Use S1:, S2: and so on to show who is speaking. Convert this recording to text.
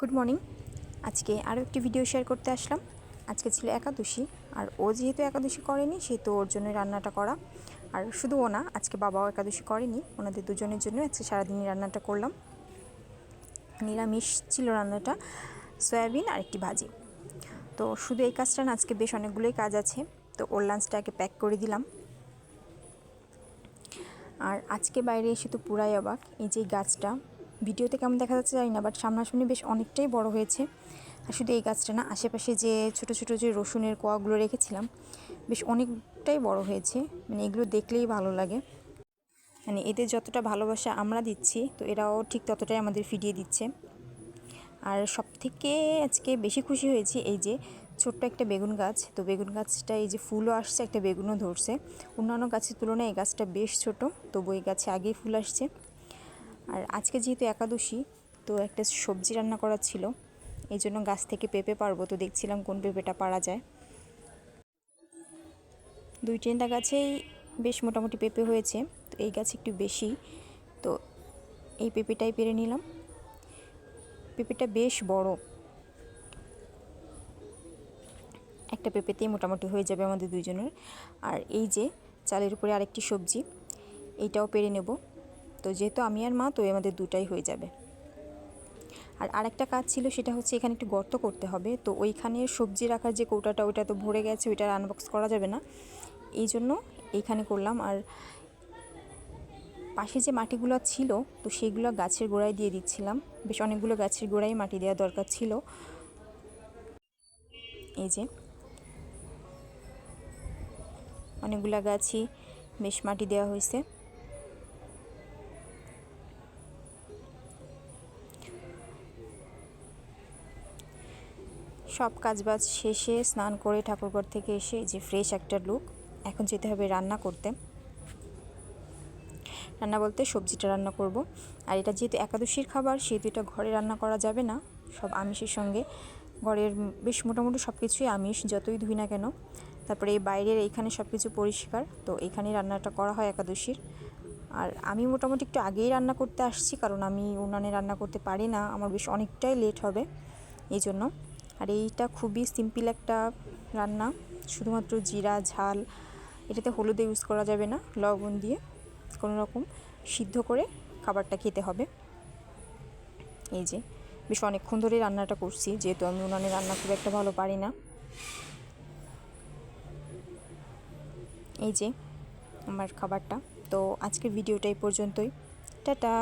S1: Good morning. আজকে আরও একটি ভিডিও শেয়ার করতে আসলাম। আজকে ছিল একাদশী, আর ও যেহেতু একাদশী করেনি সেহেতু ওর জন্য রান্নাটা করা। আর শুধু ও না, আজকে বাবাও একাদশী করেনি, ওনাদের দুজনের জন্য আজকে সারাদিনই রান্নাটা করলাম। নিরামিষ ছিল রান্নাটা, সয়াবিন আর একটি ভাজি। তো শুধু এই কাজটা না, আজকে বেশ অনেকগুলোই কাজ আছে। তো ওর লাঞ্চটাকে প্যাক করে দিলাম। আর আজকে বাইরে এসে তো পুরাই অবাক, এই যে গাছটা ভিডিওতে কেমন দেখা যাচ্ছে জানি না, বাট সামনাসামনি বেশ অনেকটাই বড় হয়েছে। আর শুধু এই গাছটা না, আশেপাশে যে ছোট ছোট যে রসুনের কোয়াগুলো রেখেছিলাম বেশ অনেকটাই বড় হয়েছে। মানে এগুলো দেখলেই ভালো লাগে, মানে এদের যতটা ভালোবাসা আমরা দিচ্ছি তো এরাও ঠিক ততটাই আমাদের ফিরিয়ে দিচ্ছে। আর সবথেকে আজকে বেশি খুশি হয়েছি এই যে ছোট্ট একটা বেগুন গাছ। তো বেগুন গাছটা এই যে ফুলও আসছে, একটা বেগুনও ধরছে। অন্যান্য গাছের তুলনায় এই গাছটা বেশ ছোট, তবু এই গাছে আগেই ফুল আসছে। আর আজকে যেহেতু একাদশী, তো একটা সবজি রান্না করা ছিল, এই জন্য গাছ থেকে পেঁপে পারবো। তো দেখছিলাম কোন পেঁপেটা পারা যায়। 2-3টা গাছেই বেশ মোটামুটি পেঁপে হয়েছে, তো এই গাছ একটু বেশি, তো এই পেঁপেটাই পেরে নিলাম। পেঁপেটা বেশ বড়, একটা পেঁপেতেই মোটামুটি হয়ে যাবে আমাদের দুজনের। আর এই যে চালের উপরে আরেকটি সবজি, এইটাও পেরে নেব। তো যেহেতু আমি আর মা, তো আমাদের দুটাই হয়ে যাবে। আর আরেকটা কাজ ছিল, সেটা হচ্ছে এখানে একটু গর্ত করতে হবে। তো ওইখানে সবজি রাখার যে কৌটাটা, ওইটা তো ভরে গেছে, ওইটার আনবক্স করা যাবে না, এই জন্য এইখানে করলাম। আর পাশে যে মাটিগুলো ছিল, তো সেইগুলো গাছের গোড়ায় দিয়ে দিচ্ছিলাম। বেশ অনেকগুলো গাছের গোড়ায় মাটি দেওয়া দরকার ছিল। এই যে অনেকগুলো গাছই বেশ মাটি দেওয়া হয়েছে। সব কাজবাজ শেষে স্নান করে ঠাকুরঘর থেকে এসে যে ফ্রেশ একটা লুক, এখন যেতে হবে রান্না করতে। রান্না বলতে সবজিটা রান্না করব। আর এটা যেহেতু একাদশীর খাবার, সেহেতু এটা ঘরে রান্না করা যাবে না, সব আমিষের সঙ্গে। ঘরের বেশ মোটামুটি সব কিছুই আমিষ, যতই ধুই না কেন। তারপরে এই বাইরের এইখানে সব কিছু পরিষ্কার, তো এইখানেই রান্নাটা করা হয় একাদশীর। আর আমি মোটামুটি একটু আগেই রান্না করতে আসছি, কারণ আমি উনানে রান্না করতে পারি না, আমার বেশ অনেকটাই লেট হবে এই জন্য। আর এইটা খুবই সিম্পল একটা রান্না, শুধুমাত্র জিরা ঝাল, এটাতে হলুদ ইউজ করা যাবে না, লবণ দিয়ে কোনো রকম সিদ্ধ করে খাবারটা খেতে হবে। এই যে বেশ অনেকক্ষণ ধরে রান্নাটা করছি, যেহেতু আমি উনানে রান্না খুব একটা ভালো পারি না। এই যে আমার খাবারটা। তো আজকের ভিডিওটা এই পর্যন্তই, টাটা।